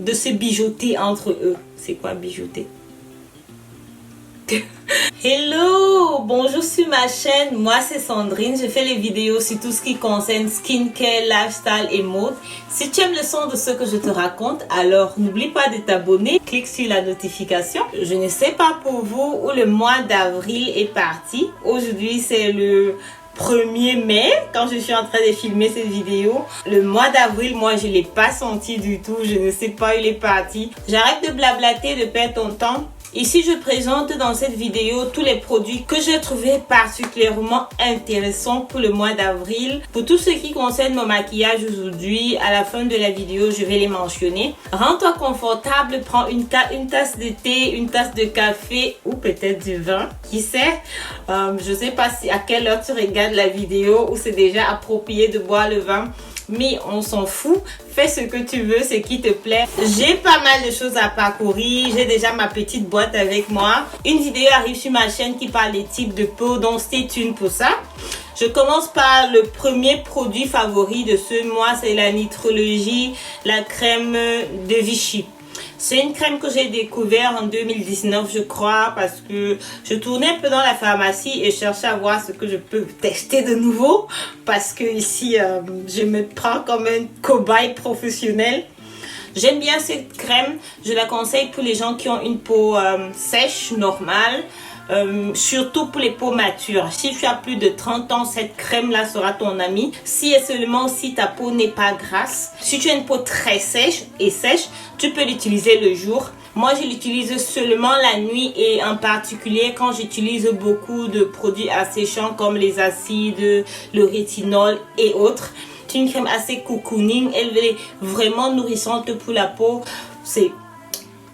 de se bijoter entre eux. C'est quoi bijoter? Hello, bonjour sur ma chaîne, moi c'est Sandrine, je fais les vidéos sur tout ce qui concerne skincare, lifestyle et mode. Si tu aimes le son de ce que je te raconte, alors n'oublie pas de t'abonner, clique sur la notification. Je ne sais pas pour vous où le mois d'avril est parti. Aujourd'hui c'est le 1er mai quand je suis en train de filmer cette vidéo. Le mois d'avril, moi je ne l'ai pas senti du tout, je ne sais pas où il est parti. J'arrête de blablater, de perdre ton temps. Ici, je présente dans cette vidéo tous les produits que j'ai trouvé particulièrement intéressants pour le mois d'avril. Pour tout ce qui concerne mon maquillage aujourd'hui, à la fin de la vidéo, je vais les mentionner. Rends-toi confortable, prends une tasse de thé, une tasse de café ou peut-être du vin. Qui sait? Je ne sais pas si à quelle heure tu regardes la vidéo ou c'est déjà approprié de boire le vin. Mais on s'en fout, fais ce que tu veux, ce qui te plaît. J'ai pas mal de choses à parcourir, j'ai déjà ma petite boîte avec moi. Une vidéo arrive sur ma chaîne qui parle des types de peau, donc stay tuned pour ça. Je commence par le premier produit favori de ce mois, c'est la Nitrologie, la crème de Vichy. C'est une crème que j'ai découvert en 2019, je crois, parce que je tournais un peu dans la pharmacie et cherchais à voir ce que je peux tester de nouveau. Parce que ici, je me prends comme un cobaye professionnel. J'aime bien cette crème. Je la conseille pour les gens qui ont une peau sèche, normale. Surtout pour les peaux matures. Si tu as plus de 30 ans, cette crème là sera ton amie. Si et seulement si ta peau n'est pas grasse. Si tu as une peau très sèche, tu peux l'utiliser le jour. Moi je l'utilise seulement la nuit et en particulier quand j'utilise beaucoup de produits asséchants comme les acides, le rétinol et autres. C'est une crème assez cocooning, elle est vraiment nourrissante pour la peau. C'est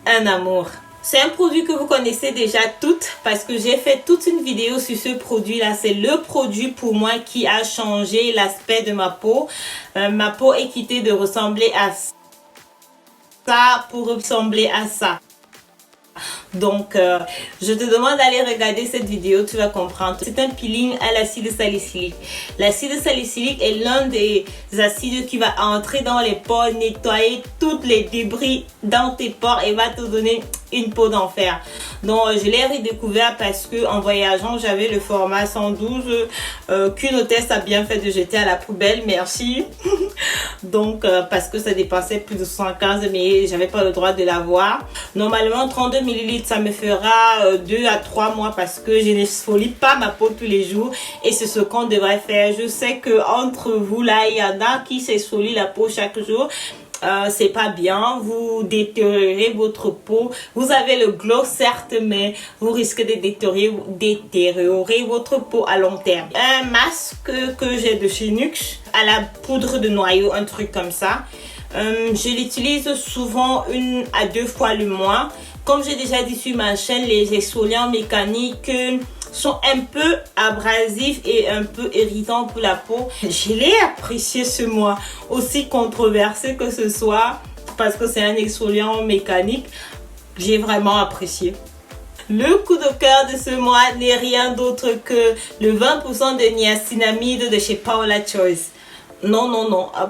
un amour. C'est un produit que vous connaissez déjà toutes parce que j'ai fait toute une vidéo sur ce produit-là. C'est le produit pour moi qui a changé l'aspect de ma peau. Ma peau est quittée de ressembler à ça pour ressembler à ça. Donc, je te demande d'aller regarder cette vidéo, tu vas comprendre. C'est un peeling à l'acide salicylique. L'acide salicylique est l'un des acides qui va entrer dans les pores, nettoyer tous les débris dans tes pores et va te donner une peau d'enfer. Donc, je l'ai redécouvert parce que en voyageant, j'avais le format 112 qu'une hôtesse a bien fait de jeter à la poubelle. Merci. Donc, parce que ça dépassait plus de 115, mais j'avais pas le droit de l'avoir. Normalement, 32 ml, ça me fera 2 à 3 mois parce que je n'exfolie pas ma peau tous les jours et c'est ce qu'on devrait faire. Je sais que entre vous là, il y en a qui s'exfolient la peau chaque jour. C'est pas bien, vous détériorez votre peau. Vous avez le glow certes, mais vous risquez de détériorer votre peau à long terme. Un masque que j'ai de chez Nuxe à la poudre de noyau, un truc comme ça. Je l'utilise souvent 1 à 2 fois le mois. Comme j'ai déjà dit sur ma chaîne, les exfoliants mécaniques sont un peu abrasifs et un peu irritants pour la peau. Je l'ai apprécié ce mois, aussi controversé que ce soit, parce que c'est un exfoliant mécanique. J'ai vraiment apprécié. Le coup de cœur de ce mois n'est rien d'autre que le 20% de niacinamide de chez Paula Choice. Non.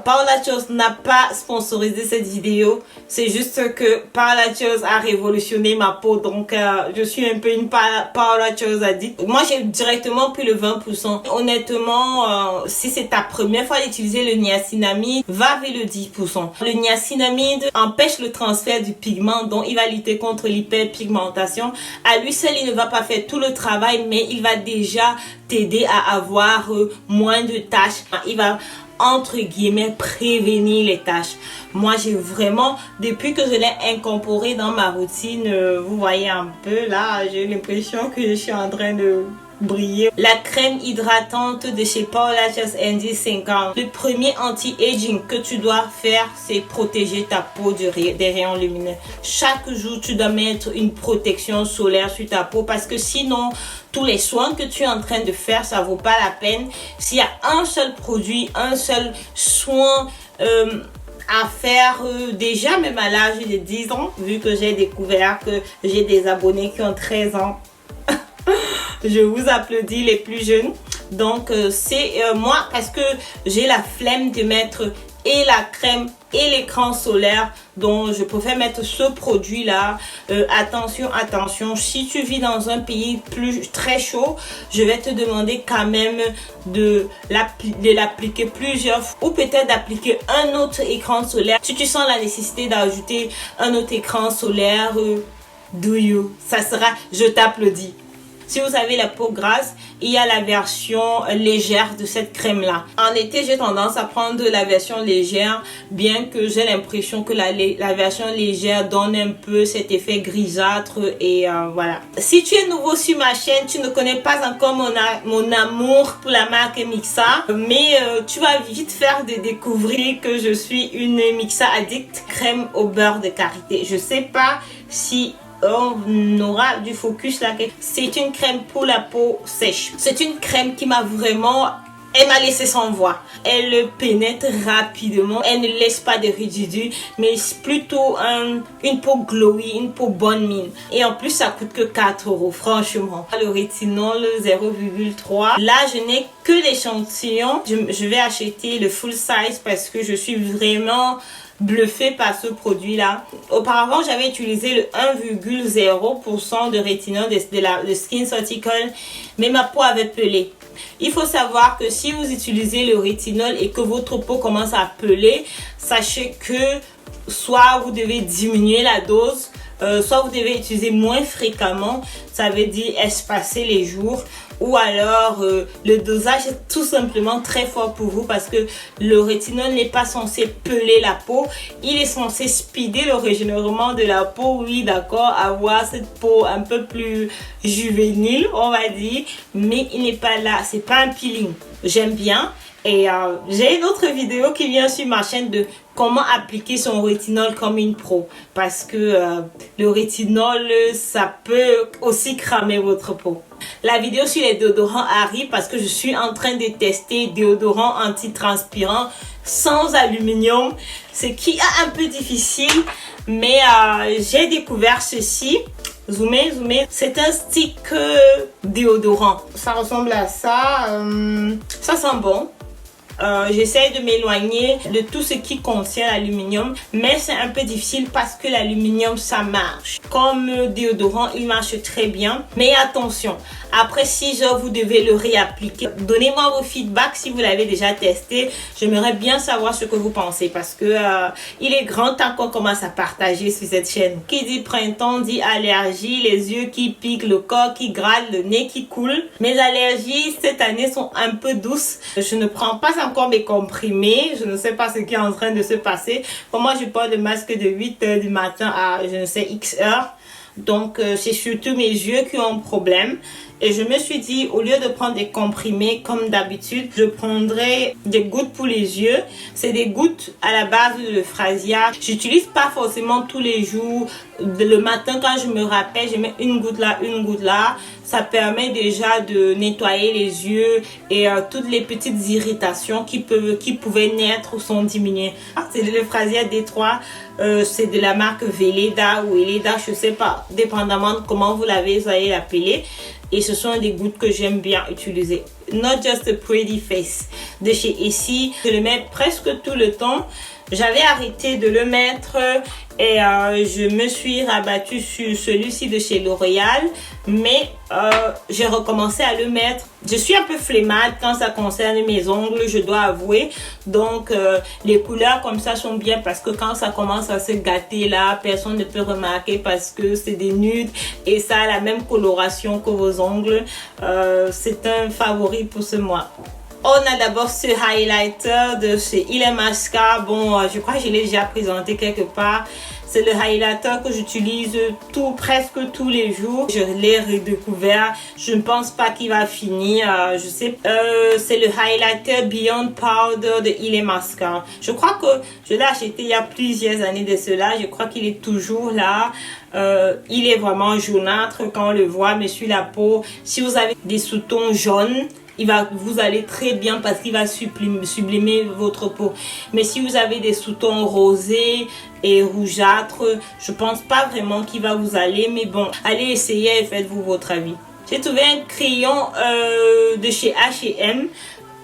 Paula Choice n'a pas sponsorisé cette vidéo. C'est juste que Paula Choice a révolutionné ma peau. Donc, je suis un peu une Paula Choice addict. Moi, j'ai directement pris le 20%. Honnêtement, si c'est ta première fois d'utiliser le niacinamide, va vers le 10%. Le niacinamide empêche le transfert du pigment, donc il va lutter contre l'hyperpigmentation. À lui seul, il ne va pas faire tout le travail, mais il va déjà t'aider à avoir moins de taches. Il va entre guillemets prévenir les taches. Moi j'ai vraiment, depuis que je l'ai incorporé dans ma routine, vous voyez un peu là, j'ai l'impression que je suis en train de briller. La crème hydratante de chez Paula Choice ND 50. Le premier anti-aging que tu dois faire, c'est protéger ta peau des rayons lumineux. Chaque jour, tu dois mettre une protection solaire sur ta peau parce que sinon, tous les soins que tu es en train de faire, ça vaut pas la peine. S'il y a un seul produit, un seul soin à faire déjà même à l'âge de 10 ans, vu que j'ai découvert que j'ai des abonnés qui ont 13 ans. Je vous applaudis les plus jeunes. Donc c'est moi parce que j'ai la flemme de mettre et la crème et l'écran solaire. Donc je préfère mettre ce produit là. Attention, si tu vis dans un pays très chaud, je vais te demander quand même de l'appliquer plusieurs fois, ou peut-être d'appliquer un autre écran solaire. Si tu sens la nécessité d'ajouter un autre écran solaire, do you, ça sera, je t'applaudis. Si vous avez la peau grasse, il y a la version légère de cette crème là. En été, j'ai tendance à prendre la version légère, bien que j'ai l'impression que la version légère donne un peu cet effet grisâtre et voilà. Si tu es nouveau sur ma chaîne, tu ne connais pas encore mon amour pour la marque Mixa, mais tu vas vite faire de découvrir que je suis une Mixa addict crème au beurre de karité. Je sais pas si on aura du focus là. C'est une crème pour la peau sèche. C'est une crème qui m'a vraiment... Elle m'a laissé sans voix. Elle pénètre rapidement. Elle ne laisse pas de résidus, mais c'est plutôt une peau glowy, une peau bonne mine. Et en plus, ça coûte que 4 €, franchement. Le rétinol 0,3. Là, je n'ai que l'échantillon. Je vais acheter le full size parce que je suis vraiment bluffée par ce produit là. Auparavant, j'avais utilisé le 1,0% de rétinol de SkinCeuticals, mais ma peau avait pelé. Il faut savoir que si vous utilisez le rétinol et que votre peau commence à peler, sachez que soit vous devez diminuer la dose, soit vous devez utiliser moins fréquemment, ça veut dire espacer les jours, ou alors le dosage est tout simplement très fort pour vous parce que le rétinol n'est pas censé peler la peau, il est censé speeder le régénération de la peau, oui d'accord, avoir cette peau un peu plus juvénile on va dire, mais il n'est pas là, c'est pas un peeling. J'aime bien. Et j'ai une autre vidéo qui vient sur ma chaîne de comment appliquer son rétinol comme une pro. Parce que le rétinol, ça peut aussi cramer votre peau. La vidéo sur les déodorants arrive parce que je suis en train de tester déodorant antitranspirant sans aluminium. Ce qui est un peu difficile. Mais j'ai découvert ceci. Zoomez. C'est un stick déodorant. Ça ressemble à ça. Ça sent bon. J'essaie de m'éloigner de tout ce qui contient l'aluminium, mais c'est un peu difficile parce que l'aluminium ça marche. Comme déodorant, il marche très bien, mais attention, après 6 heures vous devez le réappliquer. Donnez-moi vos feedbacks si vous l'avez déjà testé. J'aimerais bien savoir ce que vous pensez parce que il est grand temps qu'on commence à partager sur cette chaîne. Qui dit printemps dit allergie, les yeux qui piquent, le corps qui gratte, le nez qui coule. Mes allergies cette année sont un peu douces. Je ne prends pas encore mes comprimés, je ne sais pas ce qui est en train de se passer. Pour moi, je porte le masque de 8 heures du matin à je ne sais X heures. Donc, c'est surtout mes yeux qui ont un problème. Et je me suis dit, au lieu de prendre des comprimés comme d'habitude, je prendrai des gouttes pour les yeux. C'est des gouttes à la base de l'Euphrasia. J'utilise pas forcément tous les jours. Le matin, quand je me rappelle, je mets une goutte là, une goutte là. Ça permet déjà de nettoyer les yeux et toutes les petites irritations qui pouvaient naître sont diminuées. C'est de l'Euphrasia D3. C'est de la marque Veleda ou Eleda, je sais pas, dépendamment de comment vous allez l'appeler. Et ce sont des gouttes que j'aime bien utiliser. Not Just a Pretty Face de chez Essie. Je le mets presque tout le temps. J'avais arrêté de le mettre et je me suis rabattue sur celui-ci de chez L'Oréal. Mais j'ai recommencé à le mettre. Je suis un peu flemmarde quand ça concerne mes ongles, je dois avouer. Donc les couleurs comme ça sont bien parce que quand ça commence à se gâter là, personne ne peut remarquer parce que c'est des nudes et ça a la même coloration que vos ongles. C'est un favori pour ce mois. On a d'abord ce highlighter de chez Illamasqua. Bon, je crois que je l'ai déjà présenté quelque part. C'est le highlighter que j'utilise presque tous les jours. Je l'ai redécouvert. Je ne pense pas qu'il va finir. Je sais. C'est le highlighter Beyond Powder de Illamasqua. Je crois que je l'ai acheté il y a plusieurs années de cela. Je crois qu'il est toujours là. Il est vraiment jaunâtre quand on le voit, mais sur la peau, si vous avez des sous-tons jaunes, il va vous aller très bien parce qu'il va sublimer votre peau. Mais si vous avez des sous-tons rosés et rougeâtres, je pense pas vraiment qu'il va vous aller. Mais bon, allez essayer et faites-vous votre avis. J'ai trouvé un crayon de chez H&M.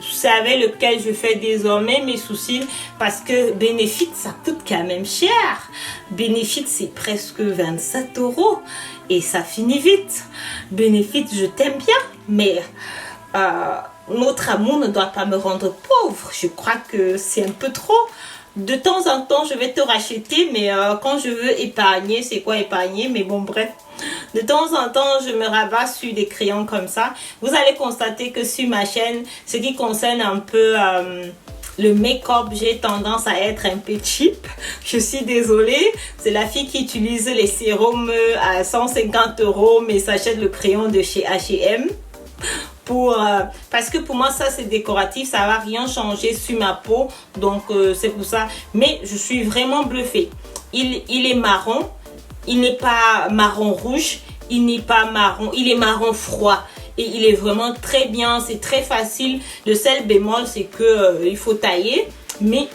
c'est avec lequel je fais désormais mes sourcils parce que Benefit ça coûte quand même cher. Benefit c'est presque 27 € et ça finit vite. Benefit je t'aime bien mais notre amour ne doit pas me rendre pauvre. Je crois que c'est un peu trop. De temps en temps, je vais te racheter, mais quand je veux épargner, c'est quoi épargner? Mais bon, bref. De temps en temps, je me rabats sur des crayons comme ça. Vous allez constater que sur ma chaîne, ce qui concerne un peu le make-up, j'ai tendance à être un peu cheap. Je suis désolée. C'est la fille qui utilise les sérums à 150 € mais s'achète le crayon de chez H&M. Parce que pour moi ça c'est décoratif, ça va rien changer sur ma peau, donc c'est pour ça. Mais je suis vraiment bluffée. Il est marron, il n'est pas marron rouge, il n'est pas marron, il est marron froid et il est vraiment très bien, c'est très facile. Le seul bémol c'est que il faut tailler, mais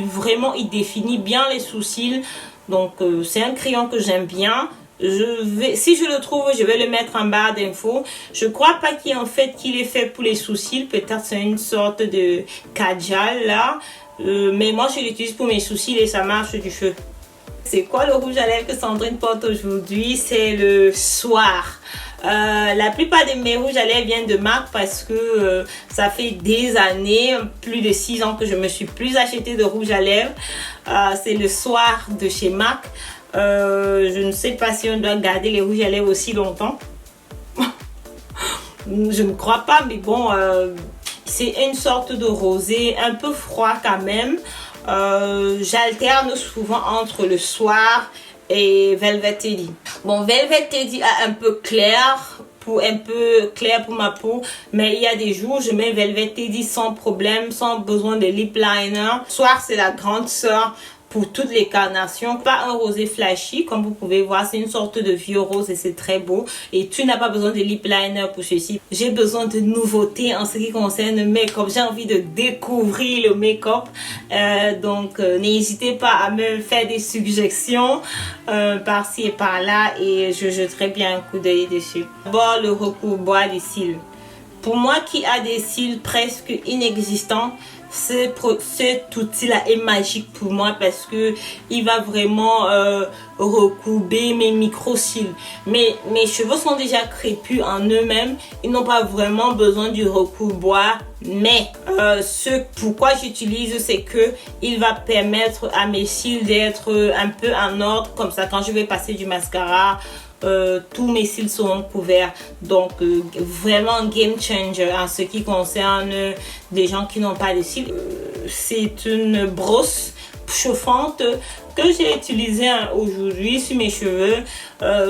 vraiment il définit bien les sourcils, donc c'est un crayon que j'aime bien. Si je le trouve, je vais le mettre en barre d'infos. Je crois pas qu'il est fait pour les sourcils. Peut-être c'est une sorte de kajal là. Mais moi je l'utilise pour mes sourcils et ça marche du feu. C'est quoi le rouge à lèvres que Sandrine porte aujourd'hui? C'est le Soir. La plupart de mes rouges à lèvres viennent de MAC parce que ça fait des années, plus de 6 ans que je me suis plus acheté de rouge à lèvres. C'est le Soir de chez MAC. Je ne sais pas si on doit garder les rouges à lèvres aussi longtemps. Je ne crois pas, mais bon, c'est une sorte de rosé un peu froid quand même. J'alterne souvent entre le Soir et Velvet Teddy. Bon, Velvet Teddy a un peu clair pour ma peau, mais il y a des jours je mets Velvet Teddy sans problème, sans besoin de lip liner. Soir c'est la grande sœur pour toutes les carnations, pas un rosé flashy comme vous pouvez voir, c'est une sorte de vieux rose et c'est très beau et tu n'as pas besoin de lip liner pour ceci. J'ai besoin de nouveautés en ce qui concerne le make-up, j'ai envie de découvrir le make-up, donc n'hésitez pas à me faire des suggestions par-ci et par-là et je jetterai bien un coup d'œil dessus. D'abord le recours-bois des cils. Pour moi qui a des cils presque inexistants, cet outil-là est magique pour moi parce que il va vraiment recourber mes micro-cils. Mes cheveux sont déjà crépus en eux-mêmes, ils n'ont pas vraiment besoin du recours-bois. Mais pourquoi j'utilise, c'est que il va permettre à mes cils d'être un peu en ordre, comme ça quand je vais passer du mascara, tous mes cils seront couverts. Donc vraiment game changer en ce qui concerne des gens qui n'ont pas de cils. C'est une brosse chauffante que j'ai utilisée aujourd'hui sur mes cheveux.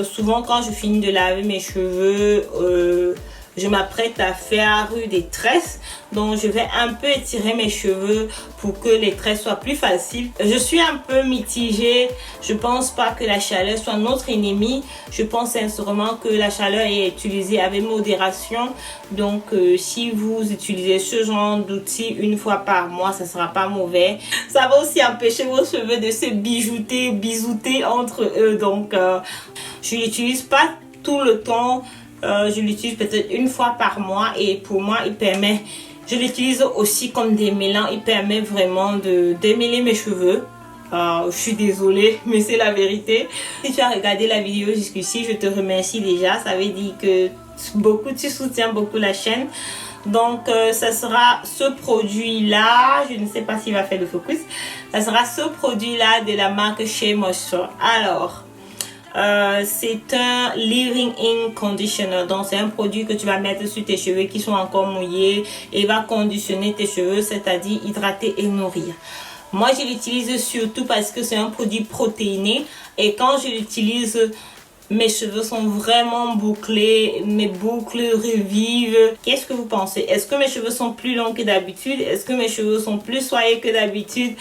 Souvent quand je finis de laver mes cheveux, je m'apprête à faire des tresses, donc je vais un peu étirer mes cheveux pour que les tresses soient plus faciles. Je suis un peu mitigée, je pense pas que la chaleur soit notre ennemi. Je pense sincèrement que la chaleur est utilisée avec modération, donc si vous utilisez ce genre d'outil une fois par mois, ça sera pas mauvais. Ça va aussi empêcher vos cheveux de se bisouter entre eux, donc je l'utilise pas tout le temps. Je l'utilise peut-être une fois par mois et pour moi il permet, je l'utilise aussi comme démêlant, il permet vraiment de démêler mes cheveux. Je suis désolée mais c'est la vérité. Si tu as regardé la vidéo jusqu'ici, je te remercie déjà, ça veut dire que tu soutiens beaucoup la chaîne. Donc ça sera ce produit là, je ne sais pas s'il va faire le focus, ça sera ce produit là de la marque Shea Moisture. Alors c'est un Leave-In Conditioner, donc c'est un produit que tu vas mettre sur tes cheveux qui sont encore mouillés et va conditionner tes cheveux, c'est-à-dire hydrater et nourrir. Moi je l'utilise surtout parce que c'est un produit protéiné et quand je l'utilise, mes cheveux sont vraiment bouclés, mes boucles revivent. Qu'est-ce que vous pensez? Est-ce que mes cheveux sont plus longs que d'habitude? Est-ce que mes cheveux sont plus soyeux que d'habitude?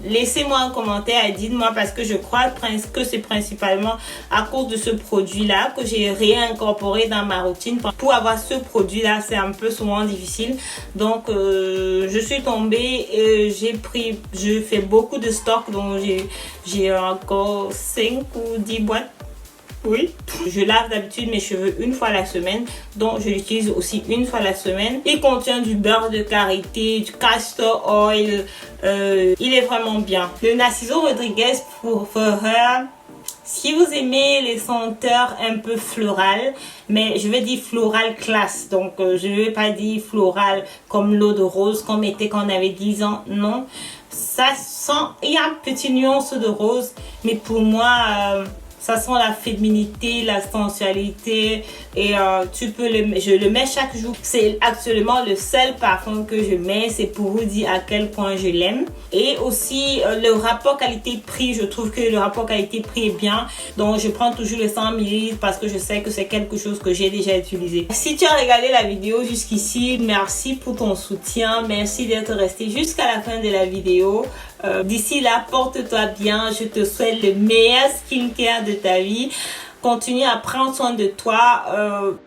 Laissez-moi un commentaire et dites-moi, parce que je crois que c'est principalement à cause de ce produit-là que j'ai réincorporé dans ma routine. Pour avoir ce produit-là, c'est un peu souvent difficile. Donc, je suis tombée et je fais beaucoup de stock. Donc, j'ai encore 5 ou 10 boîtes. Oui, je lave d'habitude mes cheveux une fois la semaine, donc je l'utilise aussi une fois la semaine. Il contient du beurre de karité, du castor oil, il est vraiment bien. Le Narciso Rodriguez pour Forever. Si vous aimez les senteurs un peu florales, mais je vais dire floral classe, donc je ne vais pas dire floral comme l'eau de rose comme était quand on avait 10 ans, non. Ça sent, il y a une petite nuance de rose, mais pour moi, ça sent la féminité, la sensualité et je le mets chaque jour. C'est actuellement le seul parfum que je mets, c'est pour vous dire à quel point je l'aime. Et aussi le rapport qualité-prix, je trouve que le rapport qualité-prix est bien. Donc je prends toujours les 100 ml parce que je sais que c'est quelque chose que j'ai déjà utilisé. Si tu as regardé la vidéo jusqu'ici, merci pour ton soutien, merci d'être resté jusqu'à la fin de la vidéo. D'ici là, porte-toi bien, je te souhaite le meilleur skincare de ta vie. Continue à prendre soin de toi.